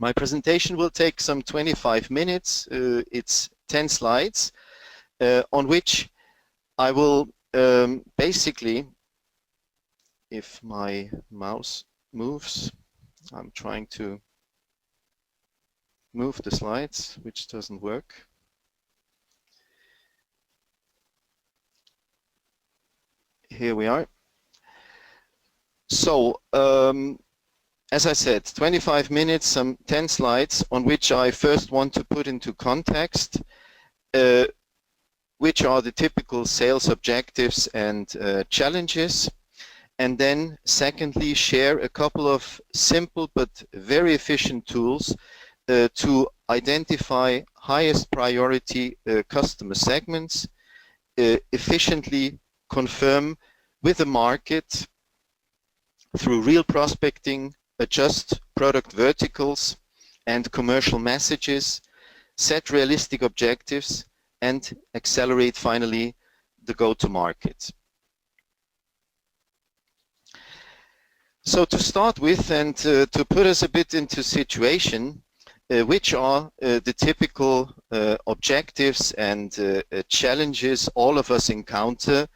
My presentation will take some 25 minutes. It's 10 slides on which I will basically, if my mouse moves, I'm trying to move the slides, which doesn't work. Here we are. So, as I said, 25 minutes, some 10 slides on which I first want to put into context which are the typical sales objectives and challenges, and then secondly share a couple of simple but very efficient tools to identify highest priority customer segments, efficiently confirm with the market through real prospecting, adjust product verticals and commercial messages, set realistic objectives, and accelerate finally the go-to-market. So to start with, and to put us a bit into situation, which are the typical objectives and challenges all of us encounter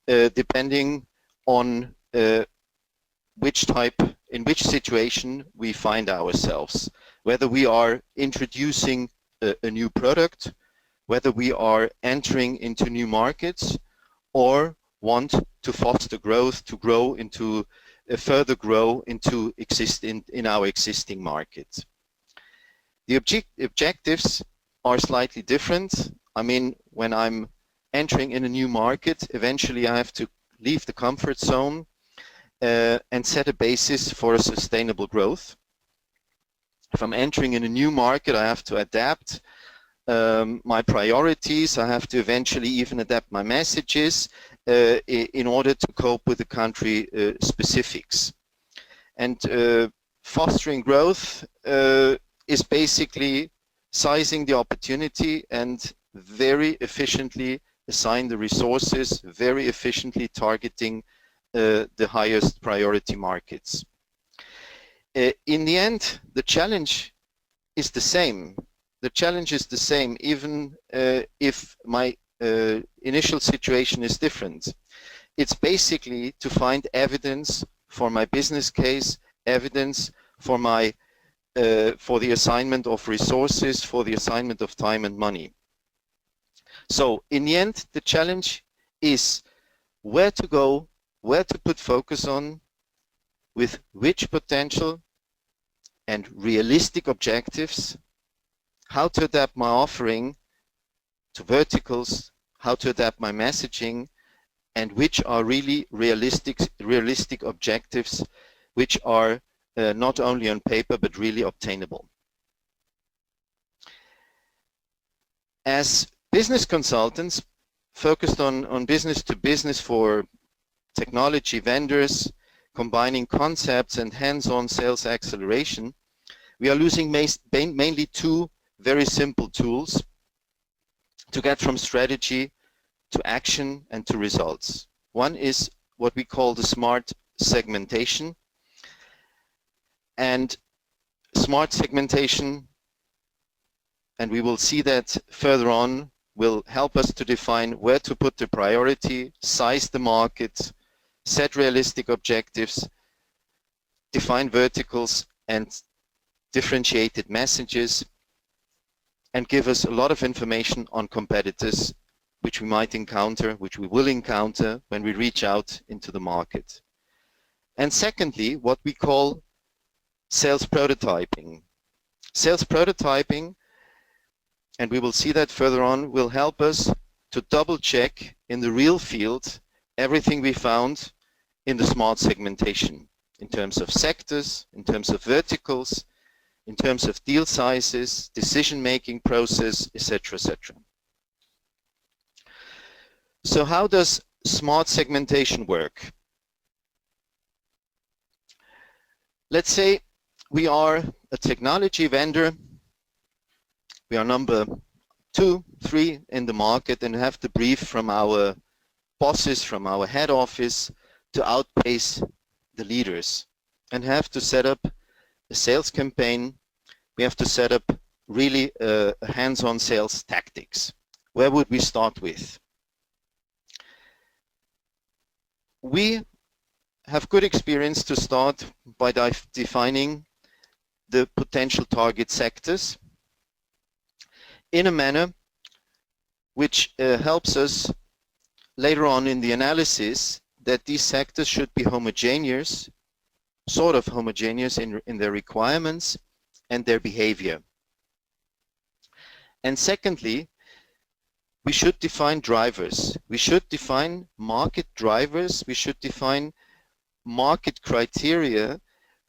depending on in which situation we find ourselves, whether we are introducing a new product, whether we are entering into new markets, or want to foster growth, to grow into further grow into in our existing markets. The objectives are slightly different. I mean, when I'm entering in a new market, eventually I have to leave the comfort zone and set a basis for a sustainable growth. If I'm entering in a new market, I have to adapt my priorities. I have to eventually even adapt my messages in order to cope with the country specifics. And fostering growth is basically sizing the opportunity and very efficiently assign the resources, very efficiently targeting the highest priority markets. In the end, the challenge is the same. The challenge is the same, even if my initial situation is different. It's basically to find evidence for my business case, evidence for my for the assignment of resources, for the assignment of time and money. So in the end, the challenge is where to go, where to put focus on, with which potential and realistic objectives, how to adapt my offering to verticals, how to adapt my messaging, and which are really realistic objectives which are not only on paper but really obtainable. As business consultants focused on business to business for technology vendors, combining concepts and hands-on sales acceleration, we are using mainly two very simple tools to get from strategy to action and to results. One is what we call the smart segmentation. And smart segmentation, and we will see that further on, will help us to define where to put the priority, size the market, set realistic objectives, define verticals and differentiated messages, and give us a lot of information on competitors which we might encounter, which we will encounter when we reach out into the market. And secondly, what we call sales prototyping. Sales prototyping, and we will see that further on, will help us to double check in the real field everything we found in the smart segmentation in terms of sectors, in terms of verticals, in terms of deal sizes, decision-making process, etc., etc. So how does smart segmentation work? Let's say we are a technology vendor. We are number 2, 3 in the market and have the brief from our bosses, from our head office to outpace the leaders and have to set up a sales campaign we have to set up really hands-on sales tactics. Where would we start with? We have good experience to start by defining the potential target sectors in a manner which helps us later on in the analysis that these sectors should be homogeneous, sort of homogeneous in their requirements and their behavior. And secondly, we should define drivers. We should define market drivers. We should define market criteria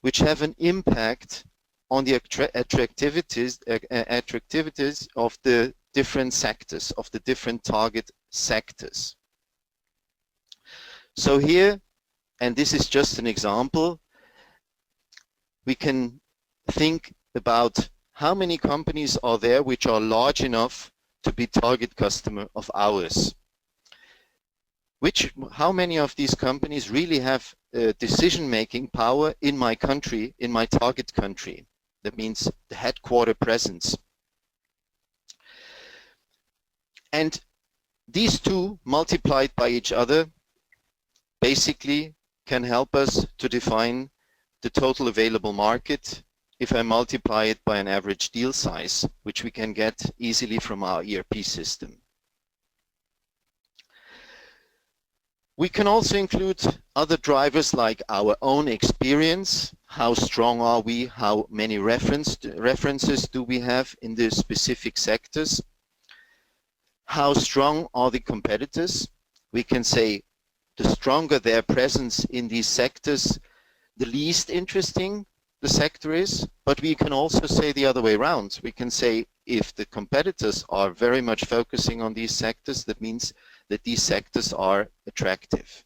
which have an impact on the attractivities of the different sectors, of the different target sectors. So here, and this is just an example, we can think about how many companies are there which are large enough to be target customer of ours. How many of these companies really have decision-making power in my country, in my target country? That means the headquarter presence. And these two multiplied by each other basically can help us to define the total available market if I multiply it by an average deal size, which we can get easily from our ERP system. We can also include other drivers like our own experience. How strong are we? How many references do we have in the specific sectors? How strong are the competitors? We can say the stronger their presence in these sectors, the least interesting the sector is, but we can also say the other way around. We can say if the competitors are very much focusing on these sectors, that means that these sectors are attractive.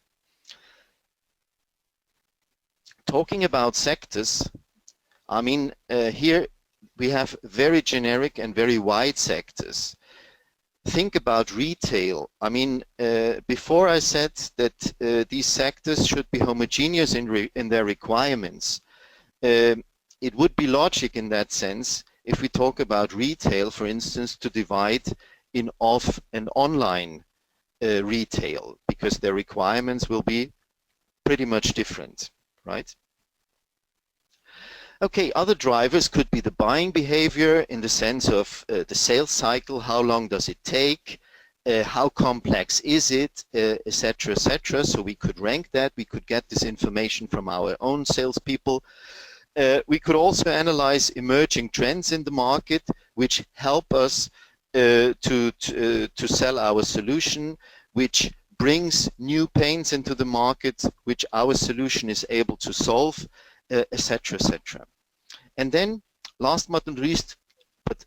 Talking about sectors, I mean, here we have very generic and very wide sectors. Think about retail. I mean, before I said that these sectors should be homogeneous in their requirements. It would be logic in that sense if we talk about retail, for instance, to divide in off and online retail, because their requirements will be pretty much different, right? Okay, other drivers could be the buying behavior in the sense of the sales cycle, how long does it take, how complex is it, etc., etc. So we could rank that, we could get this information from our own salespeople. We could also analyze emerging trends in the market which help us to sell our solution, which brings new pains into the market, which our solution is able to solve, etc., etc. And then, last but not least, but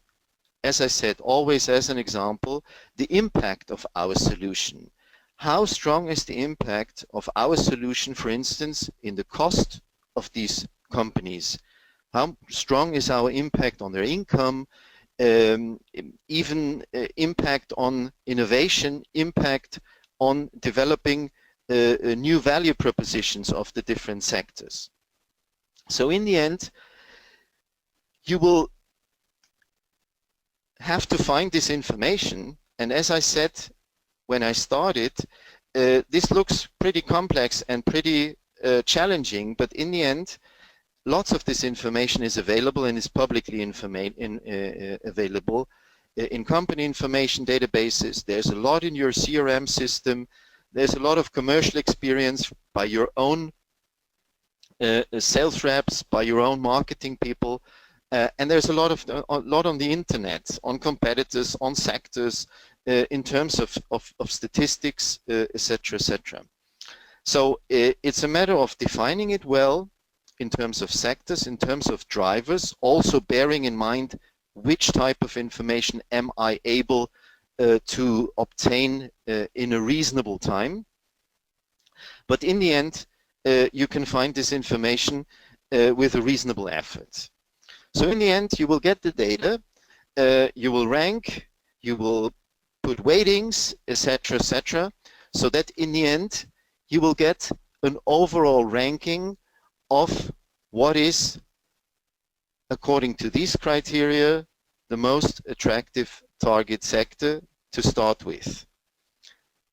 as I said, always as an example, the impact of our solution. How strong is the impact of our solution, for instance, in the cost of these companies? How strong is our impact on their income, even impact on innovation, impact on developing new value propositions of the different sectors? So in the end, you will have to find this information, and as I said when I started, this looks pretty complex and pretty challenging, but in the end, lots of this information is available and is publicly available in company information databases. There's a lot in your CRM system. There's a lot of commercial experience by your own sales reps, by your own marketing people, and there's a lot on the internet, on competitors, on sectors, in terms of statistics, etc., etc. So it's a matter of defining it well in terms of sectors, in terms of drivers, also bearing in mind which type of information am I able to obtain in a reasonable time. But in the end, you can find this information with a reasonable effort. So in the end, you will get the data, you will rank, you will put weightings, etc., etc., so that in the end, you will get an overall ranking of what is according to these criteria, the most attractive target sector to start with.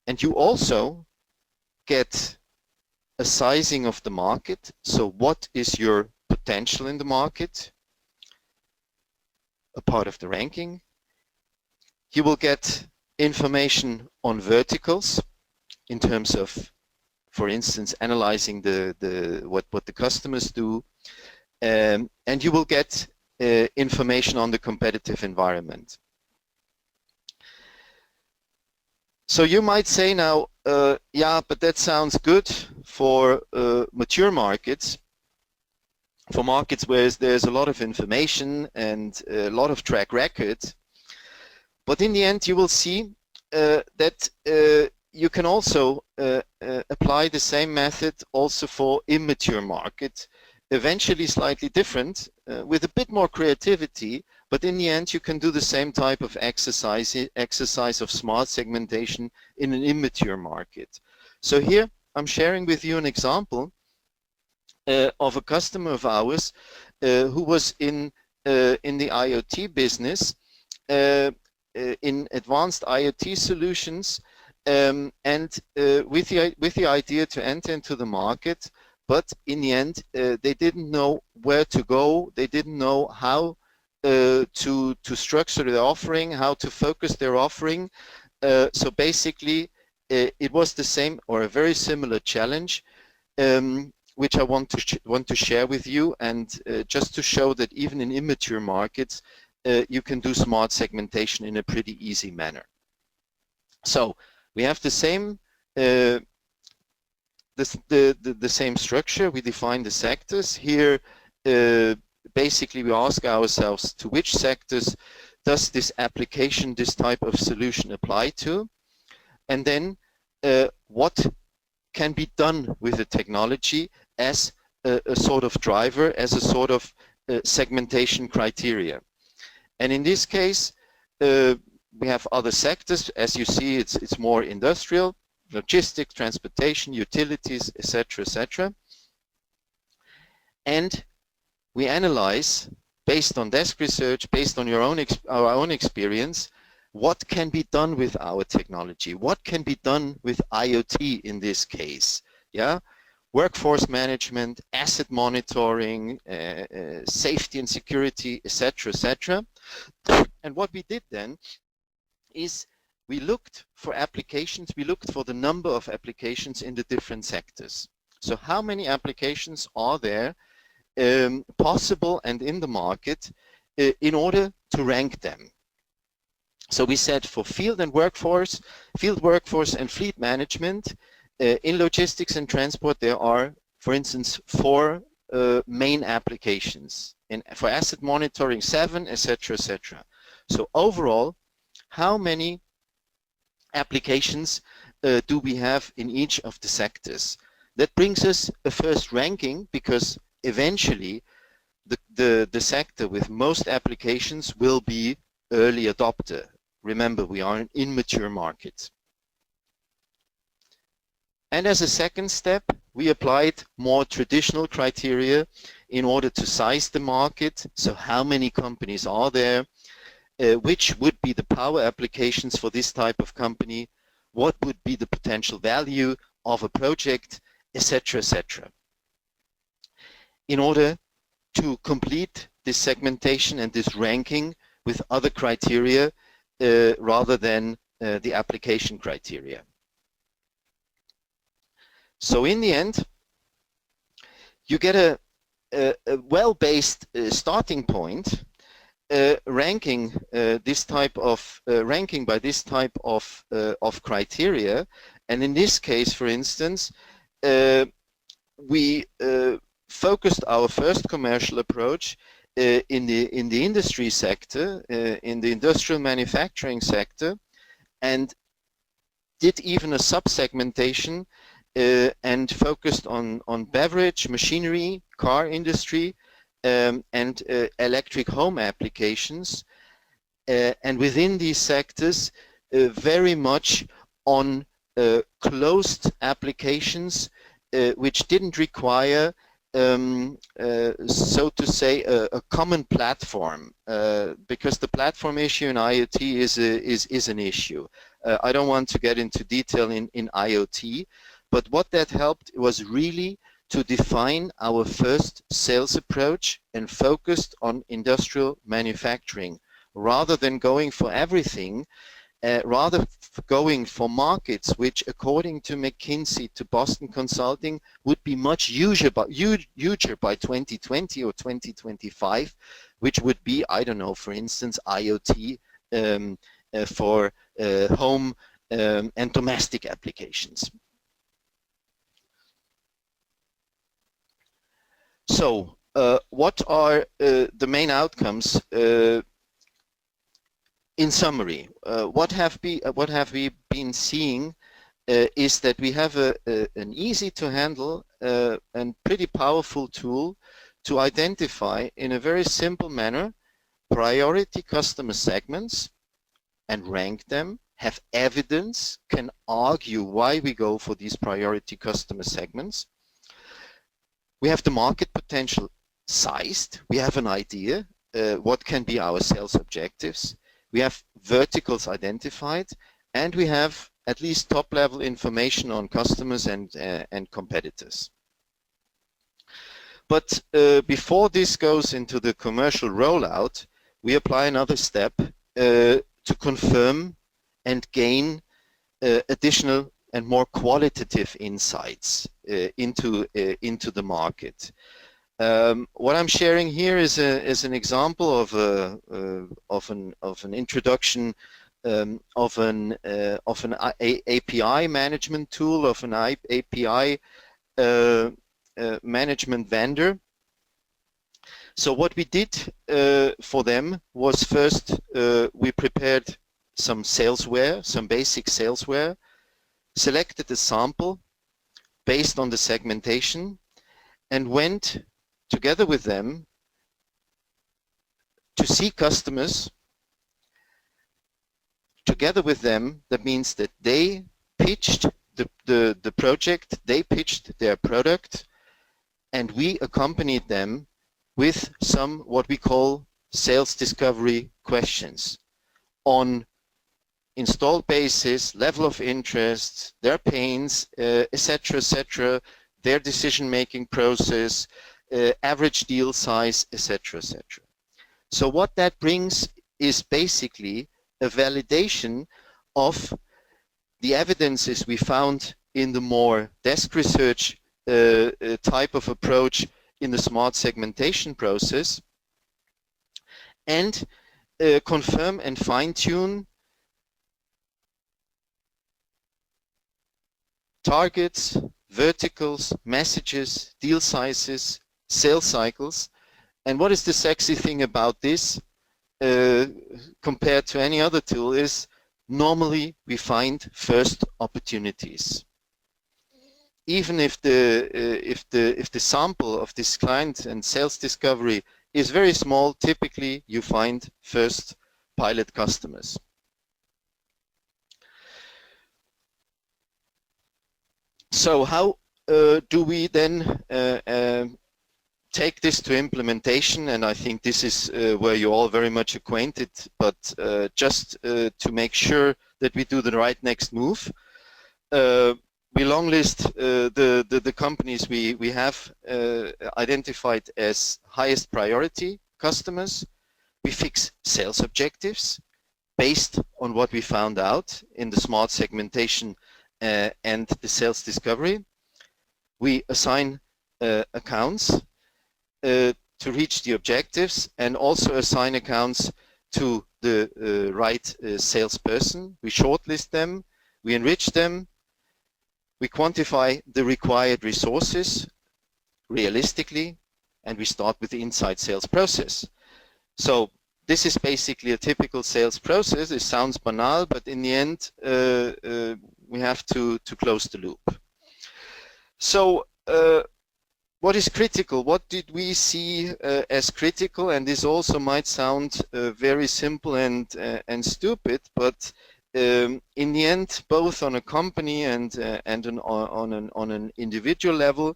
And you also get a sizing of the market. So what is your potential in the market? A part of the ranking. You will get information on verticals in terms of, for instance, analyzing what the customers do, and you will get information on the competitive environment. So you might say now, yeah, but that sounds good for mature markets, for markets where there's a lot of information and a lot of track record. But in the end, you will see that you can also apply the same method also for immature markets, eventually slightly different, with a bit more creativity, but in the end you can do the same type of exercise of smart segmentation in an immature market. So here I'm sharing with you an example of a customer of ours who was in the IoT business, in advanced IoT solutions, and with the idea to enter into the market, but in the end they didn't know where to go, they didn't know how to structure their offering, how to focus their offering. So basically it was the same or a very similar challenge, which I want to share with you, and just to show that even in immature markets you can do smart segmentation in a pretty easy manner. So we have the same the same structure. We define the sectors here. Basically we ask ourselves, to which sectors does this application, this type of solution apply to, and then what can be done with the technology as a sort of driver, as a sort of segmentation criteria. And in this case we have other sectors. As you see, it's more industrial, logistics, transportation, utilities, etc., etc. And we analyze, based on desk research, based on our own experience, what can be done with our technology, what can be done with IoT in this case. Yeah, workforce management, asset monitoring, safety and security, etc., etc. And what we did then is we looked for applications, we looked for the number of applications in the different sectors. So how many applications are there possible and in the market in order to rank them. So we said for field workforce and fleet management, in logistics and transport there are, for instance, 4 main applications. For asset monitoring 7, etc., etc. So overall, how many applications do we have in each of the sectors? That brings us a first ranking, because eventually the sector with most applications will be early adopter. Remember, we are an immature market. And as a second step, we applied more traditional criteria in order to size the market. So how many companies are there? Which would be the power applications for this type of company? What would be the potential value of a project, etc., etc. In order to complete this segmentation and this ranking with other criteria rather than the application criteria. So in the end, you get a well-based starting point, ranking this type of ranking by this type of criteria. And in this case, for instance, we focused our first commercial approach in the industry sector, in the industrial manufacturing sector, and did even a sub-segmentation and focused on beverage, machinery, car industry, and electric home applications, and within these sectors very much on closed applications which didn't require so to say, a common platform, because the platform issue in IoT is an issue. I don't want to get into detail in IoT, but what that helped was really to define our first sales approach and focused on industrial manufacturing rather than going for everything. Rather going for markets which, according to McKinsey, to Boston Consulting, would be much huger by 2020 or 2025, which would be, I don't know, for instance, IoT for home and domestic applications. So, what are the main outcomes? In summary, what have we been seeing is that we have an easy to handle and pretty powerful tool to identify in a very simple manner priority customer segments and rank them, have evidence, can argue why we go for these priority customer segments. We have the market potential sized, we have an idea what can be our sales objectives. We have verticals identified, and we have at least top-level information on customers and competitors. But before this goes into the commercial rollout, we apply another step to confirm and gain additional and more qualitative insights into the market. What I'm sharing here is an example of an introduction of an API management tool, of an API management vendor. So what we did for them was first we prepared some salesware, some basic salesware, selected a sample based on the segmentation, and went together with them to see customers. Together with them, that means that they pitched the project, they pitched their product, and we accompanied them with some what we call sales discovery questions on installed basis, level of interest, their pains, etc., etc., their decision-making process, average deal size, etc., etc. So what that brings is basically a validation of the evidences we found in the more desk research type of approach in the smart segmentation process, and confirm and fine-tune targets, verticals, messages, deal sizes, sales cycles. And what is the sexy thing about this compared to any other tool is normally we find first opportunities. Even if the sample of this client and sales discovery is very small, typically you find first pilot customers. So how do we then take this to implementation? And I think this is where you're all very much acquainted, but just to make sure that we do the right next move, we long list the companies we have identified as highest priority customers. We fix sales objectives based on what we found out in the smart segmentation and the sales discovery. We assign accounts to reach the objectives, and also assign accounts to the right salesperson. We shortlist them, we enrich them, we quantify the required resources realistically, and we start with the inside sales process. So this is basically a typical sales process. It sounds banal, but in the end we have to close the loop. So what is critical? What did we see as critical? And this also might sound very simple and stupid, but in the end, both on a company and on an individual level,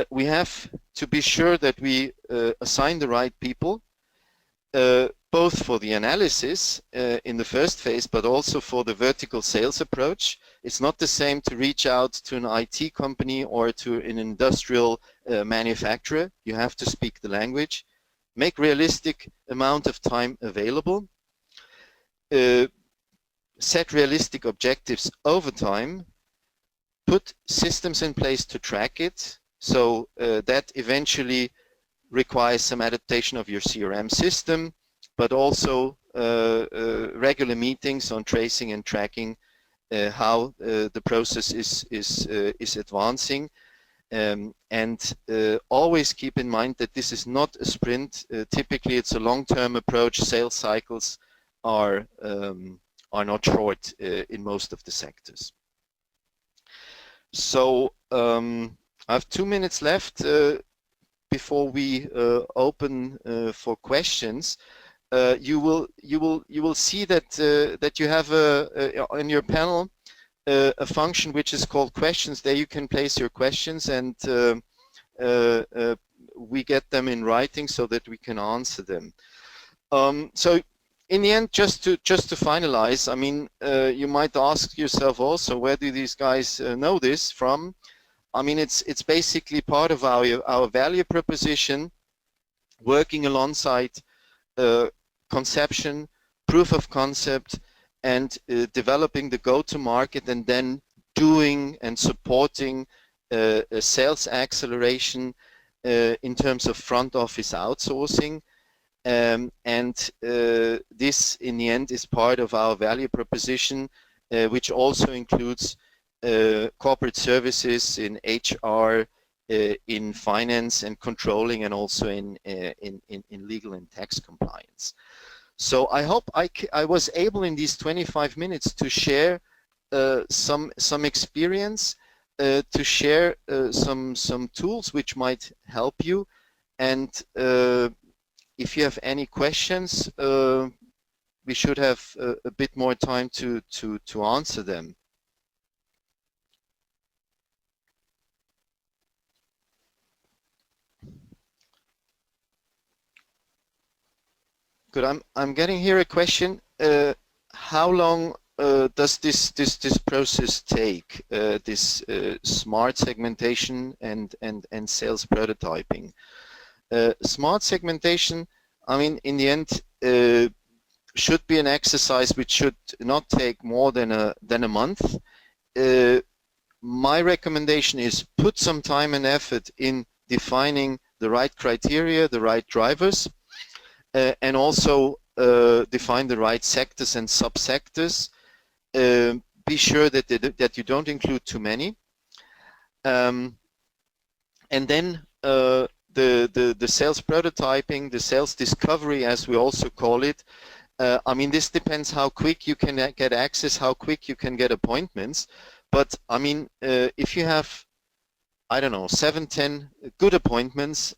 we have to be sure that we assign the right people, both for the analysis in the first phase, but also for the vertical sales approach. It's not the same to reach out to an IT company or to an industrial manufacturer. You have to speak the language, make realistic amount of time available, set realistic objectives over time, put systems in place to track it, so that eventually requires some adaptation of your CRM system, but also regular meetings on tracing and tracking how the process is advancing. And always keep in mind that this is not a sprint. Typically, it's a long-term approach. Sales cycles are not short in most of the sectors. So I have 2 minutes left before we open for questions. You will see that that you have in your panel a function which is called questions. There you can place your questions, and we get them in writing so that we can answer them. So in the end, just to finalize, I mean, you might ask yourself also, where do these guys know this from? I mean, it's basically part of our value proposition, working alongside conception, proof of concept, and developing the go-to-market, and then doing and supporting a sales acceleration in terms of front office outsourcing. And this, in the end, is part of our value proposition, which also includes corporate services in HR, in finance and controlling, and also in legal and tax compliance. So I hope I was able in these 25 minutes to share some experience, to share some tools which might help you, and if you have any questions, we should have a bit more time to answer them. Good. I'm getting here a question. How long does this process take? This smart segmentation and sales prototyping. Smart segmentation, I mean, in the end, should be an exercise which should not take more than a month. My recommendation is put some time and effort in defining the right criteria, the right drivers, and also define the right sectors and subsectors. Be sure that you don't include too many, and then the sales prototyping, the sales discovery, as we also call it. I mean, this depends how quick you can get access, how quick you can get appointments. But I mean, if you have, I don't know, 7, 10 good appointments,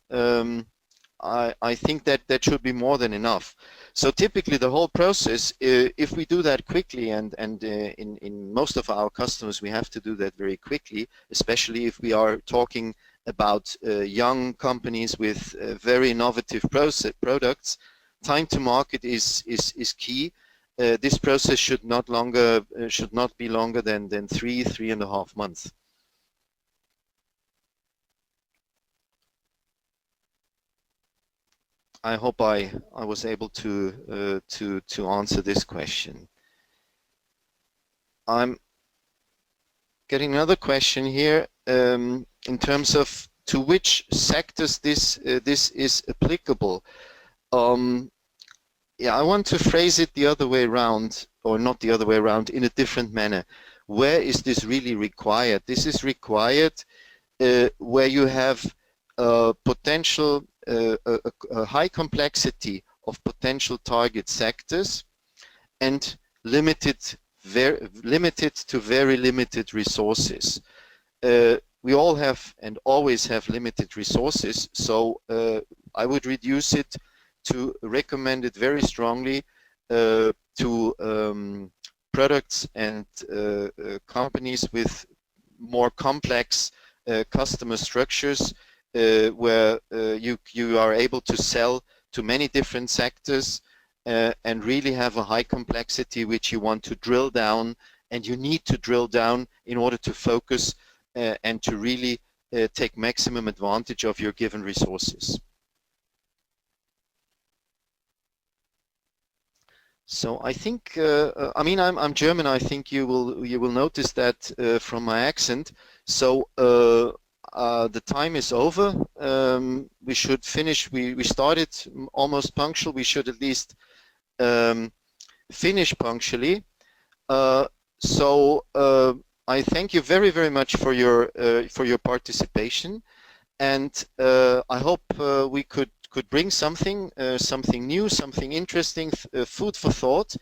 I think that should be more than enough. So typically the whole process, if we do that quickly, and in most of our customers we have to do that very quickly, especially if we are talking about young companies with very innovative products, time to market is key. This process should not be longer than 3.5 months. I hope I was able to answer this question. I'm getting another question here in terms of to which sectors this is applicable. Yeah, I want to phrase it the other way around, or not the other way around, in a different manner. Where is this really required? This is required where you have potential, a high complexity of potential target sectors, and limited to very limited resources. We all have and always have limited resources, so I would reduce it to recommend it very strongly to products and companies with more complex customer structures where you are able to sell to many different sectors and really have a high complexity which you want to drill down, and you need to drill down in order to focus and to really take maximum advantage of your given resources. So I think, I mean, I'm German. I think you will notice that from my accent. So the time is over. We should finish. We started almost punctual. We should at least finish punctually. So I thank you very, very much for your participation, and I hope we could bring something new, something interesting, food for thought,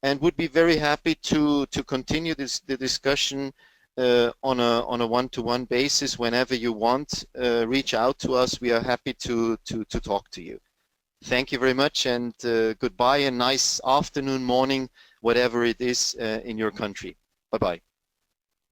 and would be very happy to continue the discussion on a one-to-one basis whenever you want. Reach out to us. We are happy to talk to you. Thank you very much, and goodbye, and nice afternoon, morning, whatever it is in your country. Bye-bye.